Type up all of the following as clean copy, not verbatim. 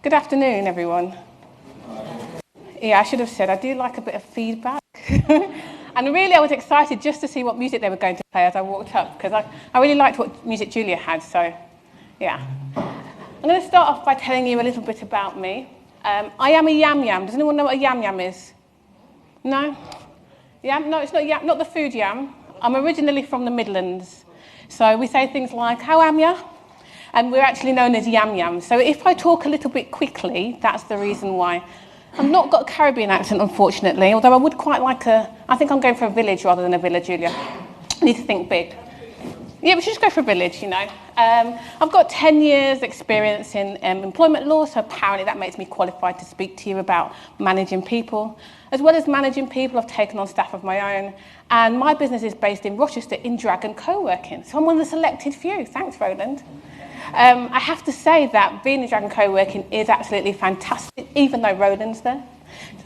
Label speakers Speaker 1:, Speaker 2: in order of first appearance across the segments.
Speaker 1: Good afternoon, everyone. Yeah, I should have said I do like a bit of feedback. And really, I was excited just to see what music they were going to play as I walked up, because I really liked what music Julia had, so yeah. I'm going to start off by telling you a little bit about me. I am a yam yam. Does anyone know what a yam yam is? No? Yam? No, it's not yam, not the food yam. I'm originally from the Midlands. So we say things like, how am ya? And we're actually known as yam yam. So if I talk a little bit quickly, that's the reason why. I've not got a Caribbean accent, unfortunately, although I would quite like I think I'm going for a village rather than a villa, Julia. I need to think big. Yeah, we should just go for a village, you know. I've got 10 years experience in employment law, so apparently that makes me qualified to speak to you about managing people. As well as managing people, I've taken on staff of my own, and my business is based in Rochester in Dragon Co-working, so I'm one of the selected few. Thanks, Roland. I have to say that being in Dragon Co-working is absolutely fantastic, even though Roland's there.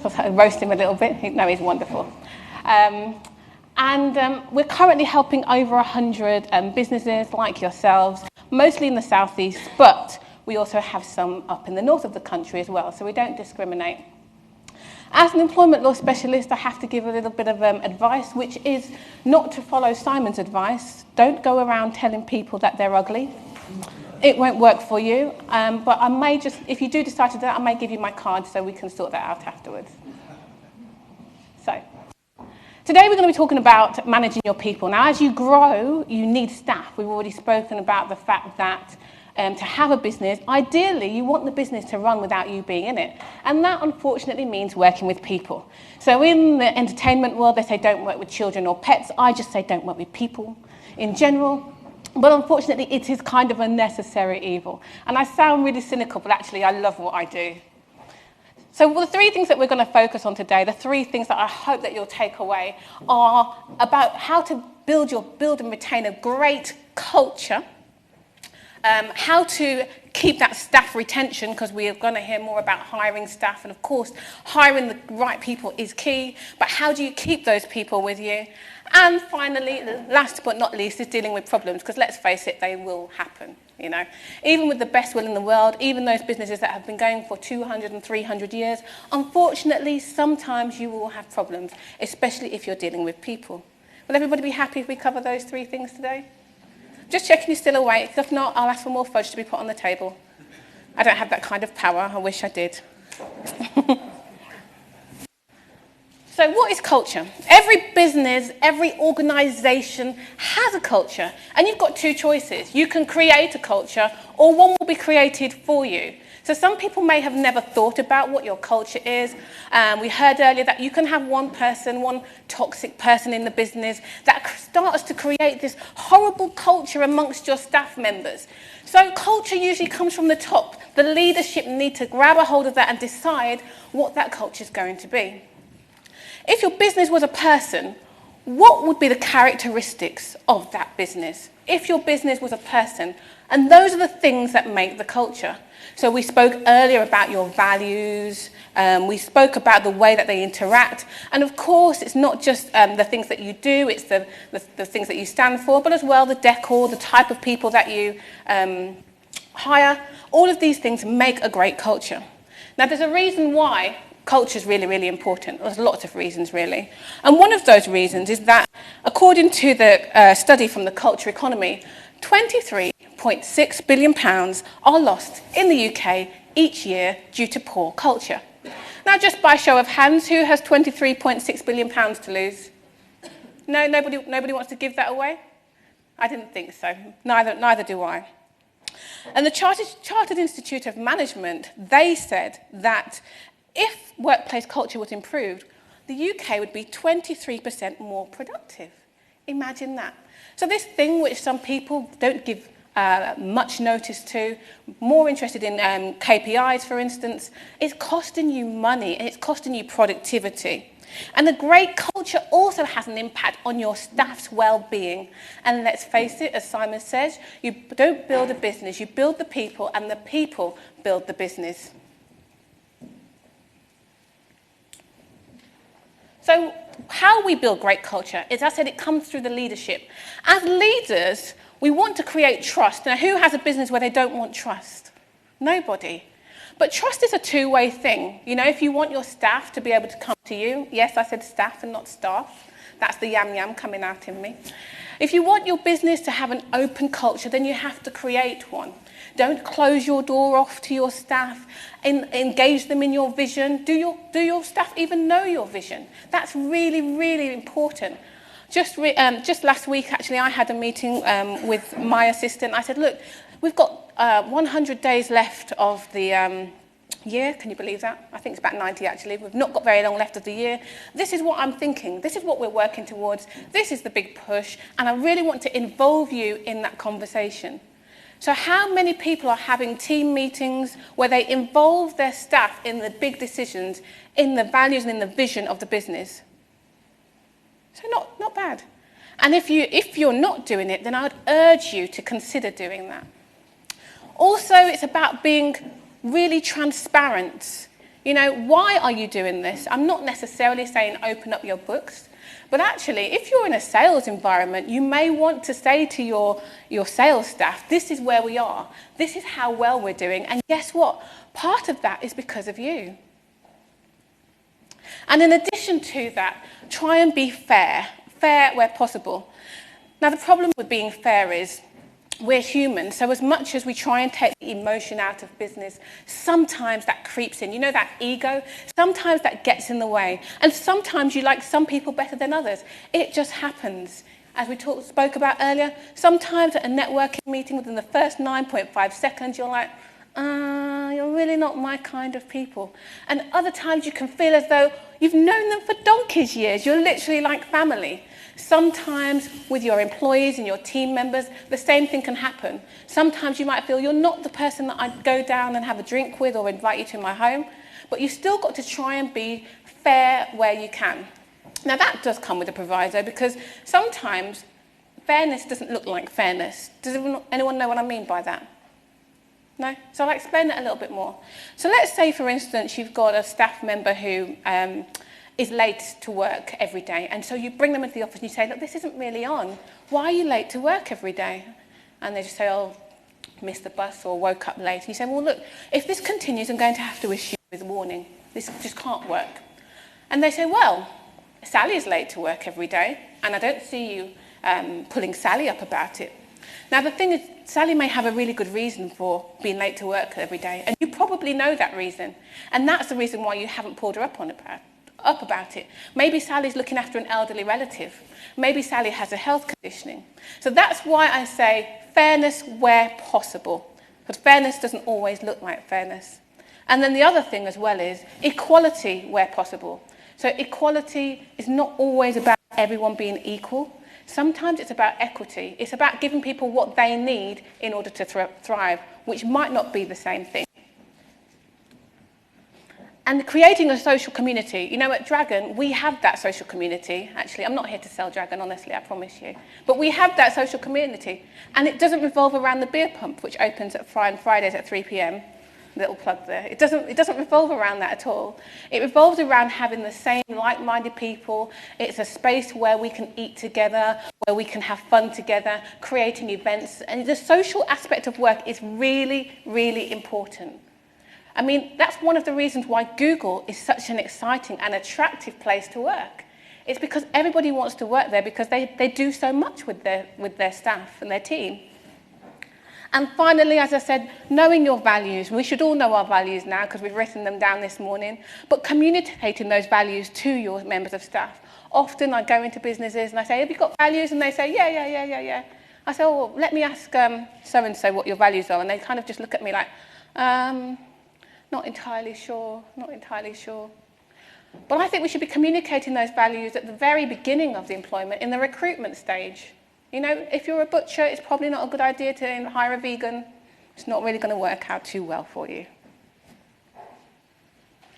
Speaker 1: Just roast him a little bit. No, he's wonderful. And we're currently helping over 100 businesses like yourselves, mostly in the southeast, but we also have some up in the north of the country as well, so we don't discriminate. As an employment law specialist, I have to give a little bit of advice, which is not to follow Simon's advice. Don't go around telling people that they're ugly. It won't work for you, but I may just, if you do decide to do that, I may give you my card so we can sort that out afterwards. So, today we're going to be talking about managing your people. Now, as you grow, you need staff. We've already spoken about the fact that to have a business, ideally, you want the business to run without you being in it. And that, unfortunately, means working with people. So in the entertainment world, they say don't work with children or pets. I just say don't work with people in general. But unfortunately, it is kind of a necessary evil. And I sound really cynical, but actually, I love what I do. So the three things that we're going to focus on today, the three things that I hope that you'll take away, are about how to build and retain a great culture, how to keep that staff retention, because we are going to hear more about hiring staff, and of course, hiring the right people is key, but how do you keep those people with you? And finally, last but not least, is dealing with problems, because let's face it, they will happen, you know. Even with the best will in the world, even those businesses that have been going for 200 and 300 years, unfortunately, sometimes you will have problems, especially if you're dealing with people. Will everybody be happy if we cover those three things today? Just checking you're still awake. If not, I'll ask for more fudge to be put on the table. I don't have that kind of power. I wish I did. So what is culture? Every business, every organisation has a culture. And you've got two choices. You can create a culture, or one will be created for you. So some people may have never thought about what your culture is. We heard earlier that you can have one person, one toxic person in the business that starts to create this horrible culture amongst your staff members. So culture usually comes from the top. The leadership need to grab a hold of that and decide what that culture is going to be. If your business was a person, what would be the characteristics of that business? If your business was a person, and those are the things that make the culture. So we spoke earlier about your values, we spoke about the way that they interact, and of course it's not just the things that you do, it's the things that you stand for, but as well the decor, the type of people that you hire. All of these things make a great culture. Now there's a reason why culture is really, really important. There's lots of reasons, really. And one of those reasons is that, according to the study from the Culture Economy, £23.6 billion are lost in the UK each year due to poor culture. Now, just by show of hands, who has £23.6 billion to lose? No, nobody wants to give that away? I didn't think so. Neither do I. And the Chartered Institute of Management, they said that if workplace culture was improved, the UK would be 23% more productive. Imagine that. So this thing which some people don't give much notice to, more interested in KPIs, for instance, is costing you money and it's costing you productivity. And the great culture also has an impact on your staff's well-being. And let's face it, as Simon says, you don't build a business, you build the people, and the people build the business. So how we build great culture is, as I said, it comes through the leadership. As leaders, we want to create trust. Now, who has a business where they don't want trust? Nobody. But trust is a two-way thing. You know, if you want your staff to be able to come to you, yes, I said staff and not staff. That's the yam coming out in me. If you want your business to have an open culture, then you have to create one. Don't close your door off to your staff. Engage them in your vision. Do your staff even know your vision? That's really, really important. Just last week, actually, I had a meeting with my assistant. I said, look, we've got 100 days left of the year. Can you believe that? I think it's about 90, actually. We've not got very long left of the year. This is what I'm thinking. This is what we're working towards. This is the big push. And I really want to involve you in that conversation. So how many people are having team meetings where they involve their staff in the big decisions, in the values and in the vision of the business? So not bad. And if you're not doing it, then I would urge you to consider doing that. Also, it's about being really transparent. You know, why are you doing this? I'm not necessarily saying open up your books, but actually, if you're in a sales environment, you may want to say to your sales staff, this is where we are. This is how well we're doing. And guess what? Part of that is because of you. And in addition to that, try and be fair where possible. Now, the problem with being fair is we're human, so as much as we try and take the emotion out of business, sometimes that creeps in. You know, that ego? Sometimes that gets in the way. And sometimes you like some people better than others. It just happens. As we spoke about earlier, sometimes at a networking meeting within the first 9.5 seconds, you're like, you're really not my kind of people. And other times you can feel as though you've known them for donkey's years. You're literally like family. Sometimes with your employees and your team members, the same thing can happen. Sometimes you might feel you're not the person that I'd go down and have a drink with or invite you to my home, but you've still got to try and be fair where you can. Now that does come with a proviso, because sometimes fairness doesn't look like fairness. Does anyone know what I mean by that? No? So I'll explain it a little bit more. So let's say, for instance, you've got a staff member who is late to work every day. And so you bring them into the office and you say, look, this isn't really on. Why are you late to work every day? And they just say, oh, missed the bus or woke up late. And you say, well, look, if this continues, I'm going to have to issue a warning. This just can't work. And they say, well, Sally is late to work every day, and I don't see you pulling Sally up about it. Now, the thing is, Sally may have a really good reason for being late to work every day, and you probably know that reason. And that's the reason why you haven't pulled her up about it. Maybe Sally's looking after an elderly relative. Maybe Sally has a health conditioning. So that's why I say fairness where possible, because fairness doesn't always look like fairness. And then the other thing as well is equality where possible. So equality is not always about everyone being equal. Sometimes it's about equity. It's about giving people what they need in order to thrive, which might not be the same thing. And creating a social community. You know, at Dragon, we have that social community. Actually, I'm not here to sell Dragon, honestly, I promise you. But we have that social community. And it doesn't revolve around the beer pump, which opens at Fridays at 3 p.m. Little plug there. It doesn't revolve around that at all. It revolves around having the same like-minded people. It's a space where we can eat together, where we can have fun together, creating events. And the social aspect of work is really, really important. I mean, that's one of the reasons why Google is such an exciting and attractive place to work. It's because everybody wants to work there because they do so much with their staff and their team. And finally, as I said, knowing your values. We should all know our values now because we've written them down this morning, but communicating those values to your members of staff. Often I go into businesses and I say, have you got values? And they say, yeah. I say, oh, well, let me ask so-and-so what your values are. And they kind of just look at me like, not entirely sure. But I think we should be communicating those values at the very beginning of the employment, in the recruitment stage. You know, if you're a butcher, it's probably not a good idea to hire a vegan. It's not really going to work out too well for you.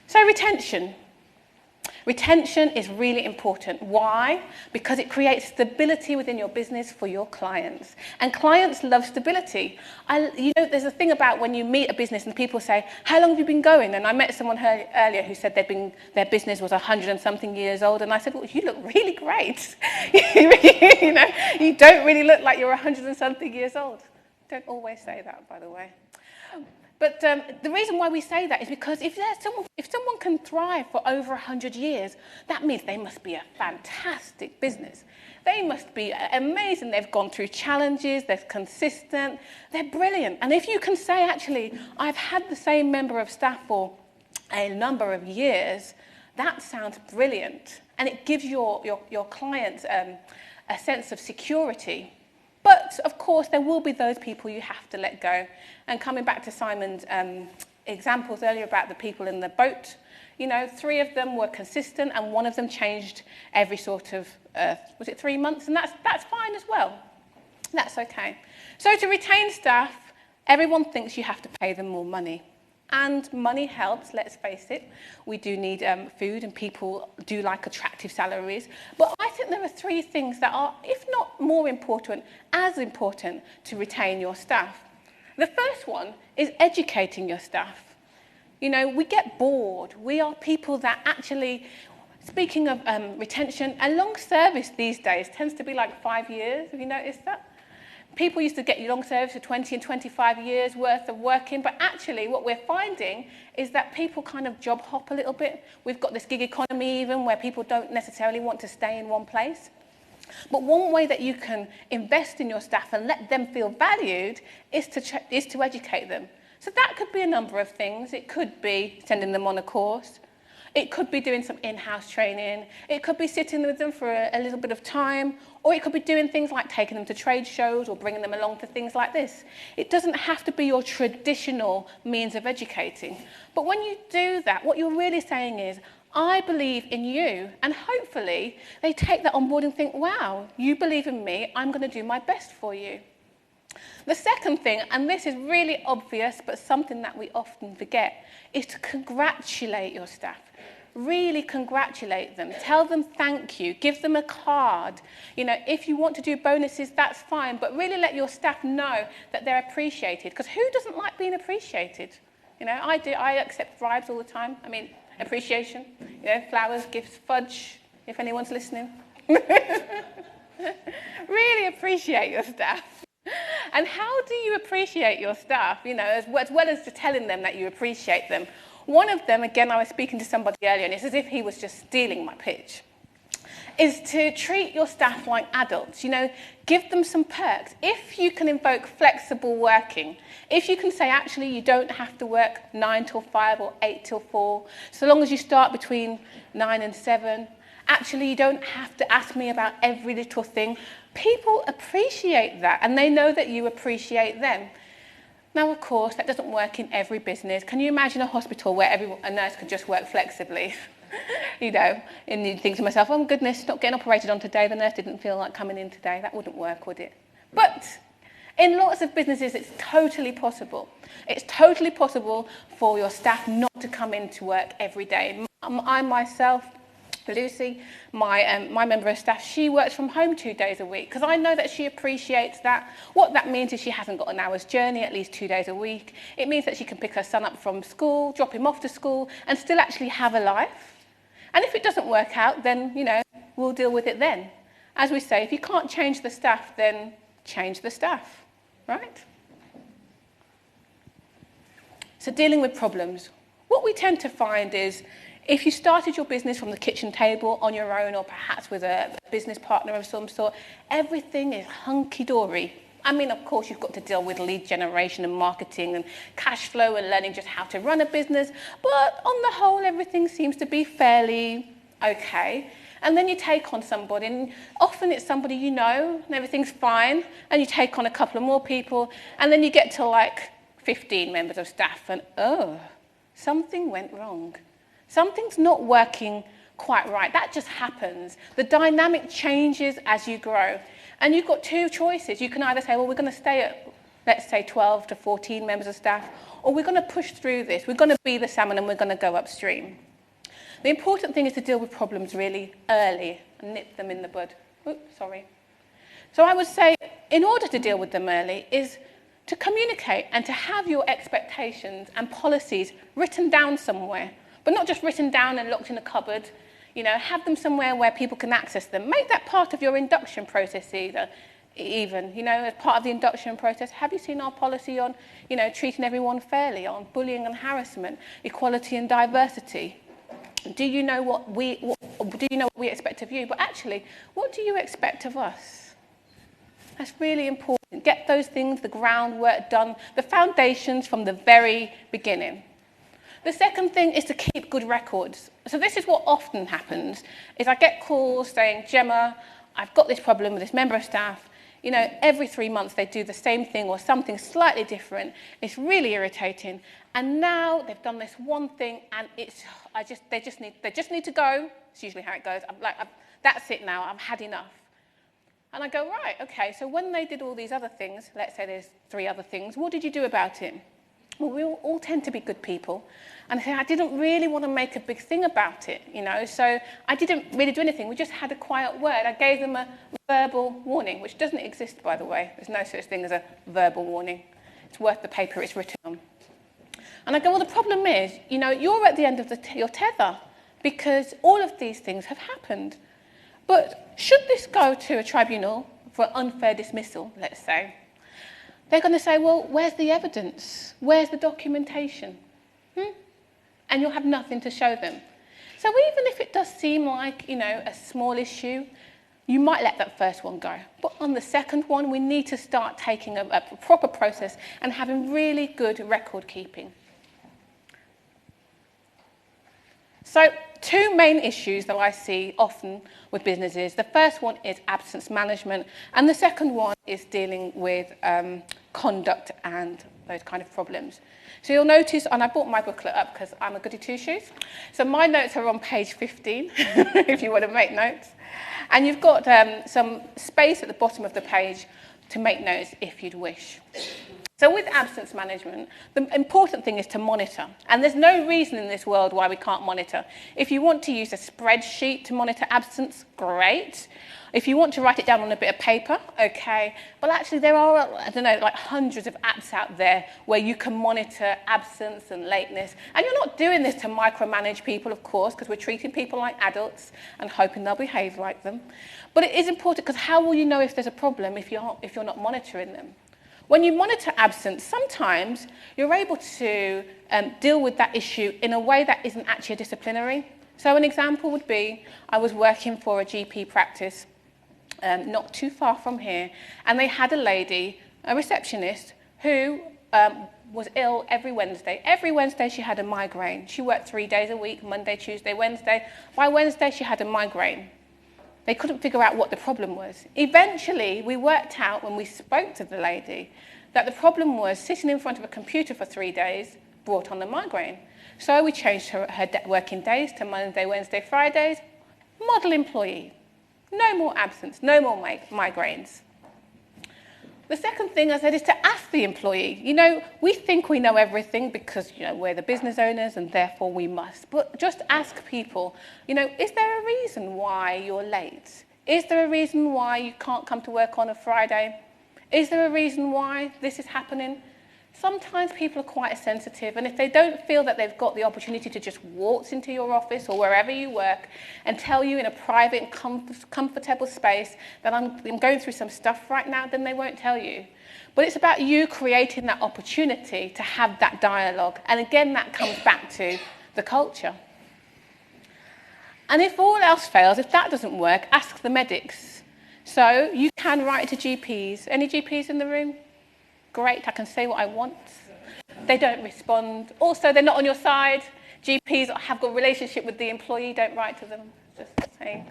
Speaker 1: So retention. Retention is really important. Why? Because it creates stability within your business for your clients. And clients love stability. You know, there's a thing about when you meet a business and people say, how long have you been going? And I met someone earlier who said their business was 100 and something years old. And I said, well, you look really great. You know, you don't really look like you're 100 and something years old. Don't always say that, by the way. But the reason why we say that is because if someone can thrive for over 100 years, that means they must be a fantastic business. They must be amazing. They've gone through challenges, they're consistent, they're brilliant. And if you can say, actually, I've had the same member of staff for a number of years, that sounds brilliant. And it gives your clients a sense of security. But, of course, there will be those people you have to let go. And coming back to Simon's examples earlier about the people in the boat, 3 of them were consistent and 1 of them changed every sort of, was it 3 months? And that's fine as well. That's okay. So to retain staff, everyone thinks you have to pay them more money. And money helps, let's face it. We do need food and people do like attractive salaries. But I think there are 3 things that are, if not more important, as important to retain your staff. The first one is educating your staff. We get bored. We are people that actually, speaking of retention, a long service these days tends to be like 5 years. Have you noticed that? People used to get long service for 20 and 25 years worth of working, but actually what we're finding is that people kind of job hop a little bit. We've got this gig economy even where people don't necessarily want to stay in one place. But one way that you can invest in your staff and let them feel valued is to educate them. So that could be a number of things. It could be sending them on a course. It could be doing some in-house training. It could be sitting with them for a little bit of time. Or it could be doing things like taking them to trade shows or bringing them along to things like this. It doesn't have to be your traditional means of educating. But when you do that, what you're really saying is, I believe in you. And hopefully they take that on board and think, wow, you believe in me. I'm going to do my best for you. The second thing, and this is really obvious, but something that we often forget, is to congratulate your staff. Really congratulate them. Tell them thank you. Give them a card. If you want to do bonuses, that's fine, but really let your staff know that they're appreciated. Because who doesn't like being appreciated? I do. I accept bribes all the time. Appreciation. Flowers, gifts, fudge, if anyone's listening. Really appreciate your staff. And how do you appreciate your staff, as well as just telling them that you appreciate them? One of them, again, I was speaking to somebody earlier, and it's as if he was just stealing my pitch, is to treat your staff like adults. Give them some perks. If you can invoke flexible working, if you can say, actually, you don't have to work 9 till 5 or 8 till 4, so long as you start between 9 and 7, actually, you don't have to ask me about every little thing. People appreciate that, and they know that you appreciate them. Now, of course, that doesn't work in every business. Can you imagine a hospital where a nurse could just work flexibly? And you think to myself, oh, goodness, not getting operated on today. The nurse didn't feel like coming in today. That wouldn't work, would it? But in lots of businesses, it's totally possible. It's totally possible for your staff not to come into work every day. I myself, Lucy, my member of staff, she works from home 2 days a week because I know that she appreciates that. What that means is she hasn't got an hour's journey at least 2 days a week. It means that she can pick her son up from school, drop him off to school, and still actually have a life. And if it doesn't work out, then, we'll deal with it then. As we say, if you can't change the staff, then change the staff, right? So dealing with problems. What we tend to find is if you started your business from the kitchen table on your own or perhaps with a business partner of some sort, everything is hunky-dory. Of course, you've got to deal with lead generation and marketing and cash flow and learning just how to run a business. But on the whole, everything seems to be fairly okay. And then you take on somebody, and often it's somebody you know, and everything's fine. And you take on a couple of more people, and then you get to like 15 members of staff, and oh, something went wrong. Something's not working quite right. That just happens. The dynamic changes as you grow. And you've got 2 choices. You can either say, well, we're going to stay at, let's say, 12 to 14 members of staff, or we're going to push through this. We're going to be the salmon and we're going to go upstream. The important thing is to deal with problems really early and nip them in the bud. Oops, sorry. So I would say, in order to deal with them early, is to communicate and to have your expectations and policies written down somewhere. But not just written down and locked in a cupboard. Have them somewhere where people can access them. Make that part of your induction process either. even, as part of the induction process. Have you seen our policy on, treating everyone fairly, on bullying and harassment, equality and diversity? Do you know what we expect of you? But actually, what do you expect of us? That's really important. Get those things, the groundwork done, the foundations from the very beginning. The second thing is to keep good records. So this is what often happens, is I get calls saying, Jemma, I've got this problem with this member of staff. Every 3 months they do the same thing or something slightly different. It's really irritating. And now they've done this one thing, and they just need to go. It's usually how it goes. That's it now. I've had enough. And I go, right, okay. So when they did all these other things, let's say there's 3 other things, what did you do about it? Well, we all tend to be good people. And I didn't really want to make a big thing about it, So I didn't really do anything. We just had a quiet word. I gave them a verbal warning, which doesn't exist, by the way. There's no such thing as a verbal warning. It's worth the paper it's written on. And I go, well, the problem is, you're at the end of your tether because all of these things have happened. But should this go to a tribunal for unfair dismissal, let's say, they're going to say, well, where's the evidence? Where's the documentation? And you'll have nothing to show them. So even if it does seem like, a small issue, you might let that first one go. But on the second one, we need to start taking a proper process and having really good record keeping. So 2 main issues that I see often with businesses. The first one is absence management, and the second one is dealing with conduct and those kind of problems. So you'll notice, and I brought my booklet up because I'm a goody two-shoes. So my notes are on page 15, if you want to make notes. And you've got some space at the bottom of the page to make notes if you'd wish. So with absence management, the important thing is to monitor. And there's no reason in this world why we can't monitor. If you want to use a spreadsheet to monitor absence, great. If you want to write it down on a bit of paper, okay. But actually there are, hundreds of apps out there where you can monitor absence and lateness. And you're not doing this to micromanage people, of course, because we're treating people like adults and hoping they'll behave like them. But it is important because how will you know if there's a problem if you're not monitoring them? When you monitor absence, sometimes you're able to deal with that issue in a way that isn't actually a disciplinary. So an example would be, I was working for a GP practice not too far from here, and they had a lady, a receptionist, who was ill every Wednesday. Every Wednesday she had a migraine. She worked 3 days a week, Monday, Tuesday, Wednesday. By Wednesday she had a migraine. They couldn't figure out what the problem was. Eventually, we worked out when we spoke to the lady that the problem was sitting in front of a computer for 3 days brought on the migraine. So we changed her working days to Monday, Wednesday, Fridays. Model employee. No more absence, no more migraines. The second thing I said is to ask the employee. We think we know everything because, we're the business owners and therefore we must. But just ask people, is there a reason why you're late? Is there a reason why you can't come to work on a Friday? Is there a reason why this is happening? Sometimes people are quite sensitive, and if they don't feel that they've got the opportunity to just waltz into your office or wherever you work and tell you in a private and comfortable space that I'm going through some stuff right now, then they won't tell you. But it's about you creating that opportunity to have that dialogue. And again, that comes back to the culture. And if all else fails, if that doesn't work, ask the medics. So you can write to GPs. Any GPs in the room? Great, I can say what I want. They don't respond. Also, they're not on your side. GPs have got a relationship with the employee, don't write to them. Just saying.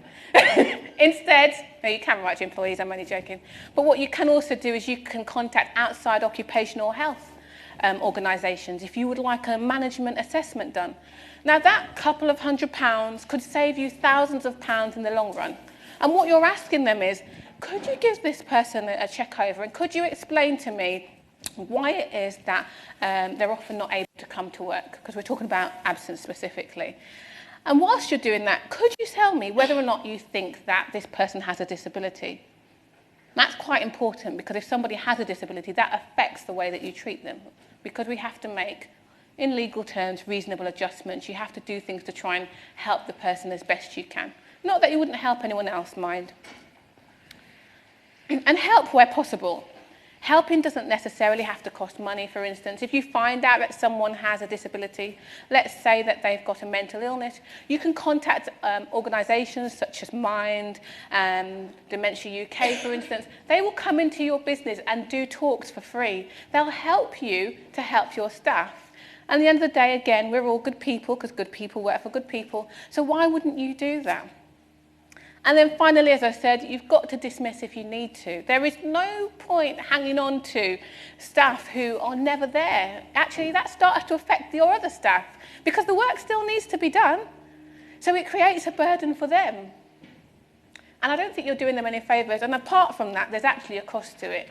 Speaker 1: Instead, no, you can write to employees, I'm only joking. But what you can also do is you can contact outside occupational health organisations if you would like a management assessment done. Now, that couple of £100 could save you thousands of pounds in the long run. And what you're asking them is, could you give this person a check over, and could you explain to me why it is that they're often not able to come to work, because we're talking about absence specifically. And whilst you're doing that, could you tell me whether or not you think that this person has a disability? That's quite important, because if somebody has a disability, that affects the way that you treat them, because we have to make, in legal terms, reasonable adjustments. You have to do things to try and help the person as best you can. Not that you wouldn't help anyone else, mind. And help where possible. Helping doesn't necessarily have to cost money, for instance. If you find out that someone has a disability, let's say that they've got a mental illness, you can contact organisations such as Mind, Dementia UK, for instance. They will come into your business and do talks for free. They'll help you to help your staff. And at the end of the day, again, we're all good people because good people work for good people. So why wouldn't you do that? And then finally, as I said, you've got to dismiss if you need to. There is no point hanging on to staff who are never there. Actually, that starts to affect your other staff because the work still needs to be done. So it creates a burden for them. And I don't think you're doing them any favours. And apart from that, there's actually a cost to it.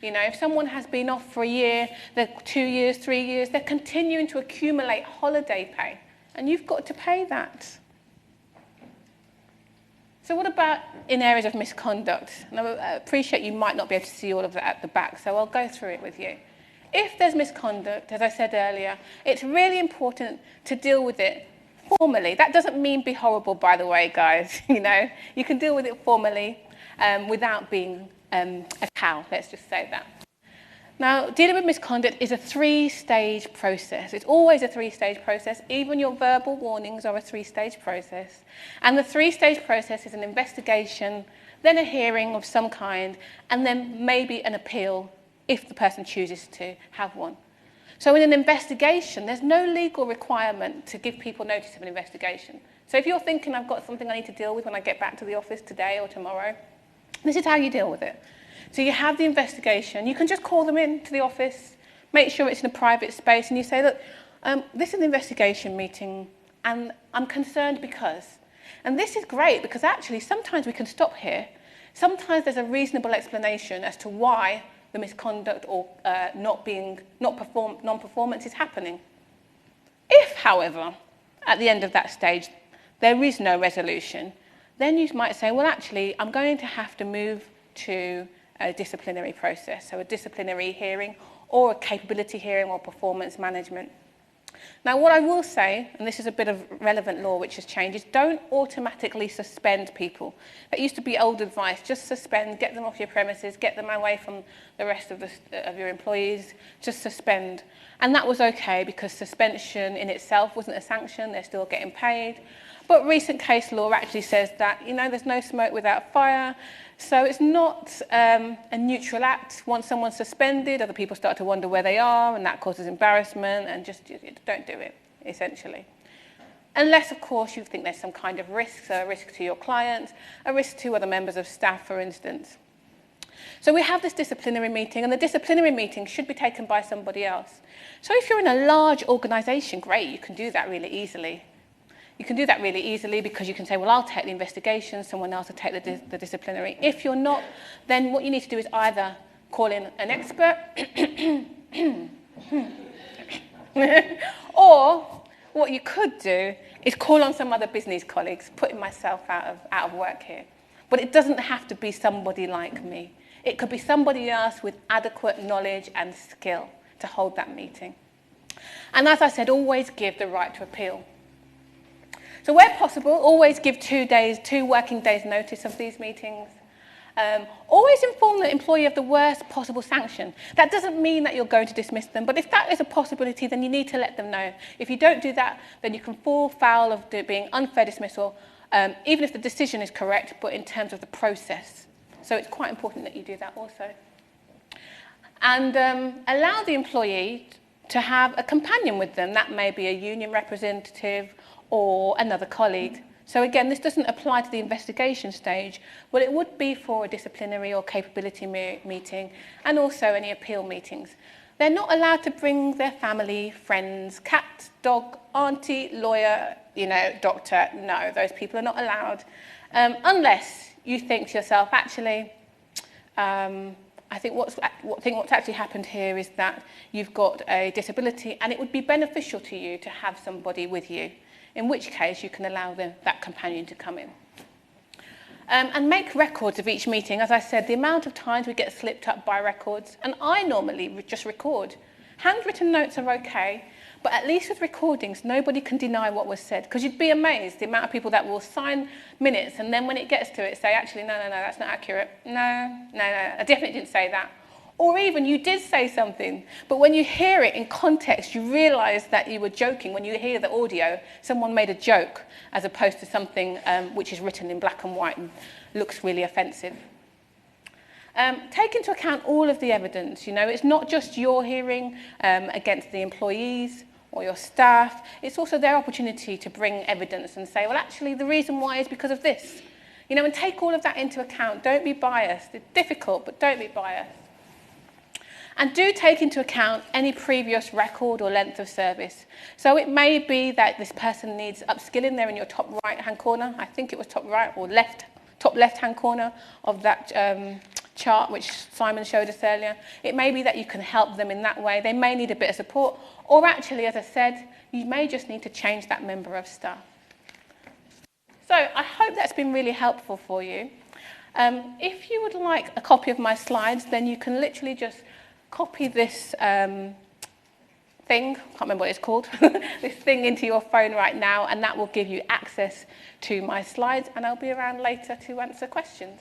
Speaker 1: You know, if someone has been off for a year, they're 2 years, 3 years, they're continuing to accumulate holiday pay. And you've got to pay that. So what about in areas of misconduct? And I appreciate you might not be able to see all of that at the back, so I'll go through it with you. If there's misconduct, as I said earlier, it's really important to deal with it formally. That doesn't mean be horrible, by the way, guys. You know, you can deal with it formally without being a cow, let's just say that. Now, dealing with misconduct is a 3-stage process. It's always a 3-stage process. Even your verbal warnings are a 3-stage process. And the 3-stage process is an investigation, then a hearing of some kind, and then maybe an appeal if the person chooses to have one. So in an investigation, there's no legal requirement to give people notice of an investigation. So if you're thinking, I've got something I need to deal with when I get back to the office today or tomorrow, this is how you deal with it. So you have the investigation. You can just call them in to the office, make sure it's in a private space, and you say, look, this is an investigation meeting, and I'm concerned because. And this is great because actually sometimes we can stop here. Sometimes there's a reasonable explanation as to why the misconduct or non-performance is happening. If, however, at the end of that stage, there is no resolution, then you might say, well, actually, I'm going to have to move to a disciplinary process, so a disciplinary hearing or a capability hearing or performance management. Now, what I will say, and this is a bit of relevant law which has changed, is don't automatically suspend people. That used to be old advice, just suspend, get them off your premises, get them away from the rest of your employees, just suspend. And that was okay because suspension in itself wasn't a sanction, they're still getting paid. But recent case law actually says that, you know, there's no smoke without fire. So it's not a neutral act. Once someone's suspended, other people start to wonder where they are, and that causes embarrassment, and just don't do it, essentially. Unless, of course, you think there's some kind of risk, so a risk to your client, a risk to other members of staff, for instance. So we have this disciplinary meeting, and the disciplinary meeting should be taken by somebody else. So if you're in a large organisation, great, you can do that really easily. You can do that really easily because you can say, well, I'll take the investigation, someone else will take the disciplinary. If you're not, then what you need to do is either call in an expert or what you could do is call on some other business colleagues, putting myself out of work here. But it doesn't have to be somebody like me. It could be somebody else with adequate knowledge and skill to hold that meeting. And as I said, always give the right to appeal. So where possible, always give 2 working days notice of these meetings. Always inform the employee of the worst possible sanction. That doesn't mean that you're going to dismiss them, but if that is a possibility, then you need to let them know. If you don't do that, then you can fall foul of being unfair dismissal, even if the decision is correct, but in terms of the process. So it's quite important that you do that also. And allow the employee to have a companion with them. That may be a union representative or another colleague. So again, this doesn't apply to the investigation stage, but it would be for a disciplinary or capability meeting and also any appeal meetings. They're not allowed to bring their family, friends, cat, dog, auntie, lawyer, doctor. No, those people are not allowed. Unless you think to yourself, actually, I think what's actually happened here is that you've got a disability and it would be beneficial to you to have somebody with you, in which case you can allow that companion to come in. And make records of each meeting. As I said, the amount of times we get slipped up by records, and I normally just record. Handwritten notes are okay, But at least with recordings, nobody can deny what was said, because you'd be amazed the amount of people that will sign minutes and then when it gets to it say, actually, no, that's not accurate. No, I definitely didn't say that. Or even you did say something, but when you hear it in context, you realise that you were joking. When you hear the audio, someone made a joke as opposed to something which is written in black and white and looks really offensive. Take into account all of the evidence. It's not just your hearing against the employees or your staff. It's also their opportunity to bring evidence and say, well, actually, the reason why is because of this. And take all of that into account. Don't be biased. It's difficult, but don't be biased. And do take into account any previous record or length of service. So it may be that this person needs upskilling. They're in your top right-hand corner. I think it was top right or top left-hand corner of that chart, which Simon showed us earlier. It may be that you can help them in that way. They may need a bit of support. Or actually, as I said, you may just need to change that member of staff. So I hope that's been really helpful for you. If you would like a copy of my slides, then you can literally just copy this thing, can't remember what it's called, this thing into your phone right now, and that will give you access to my slides, and I'll be around later to answer questions.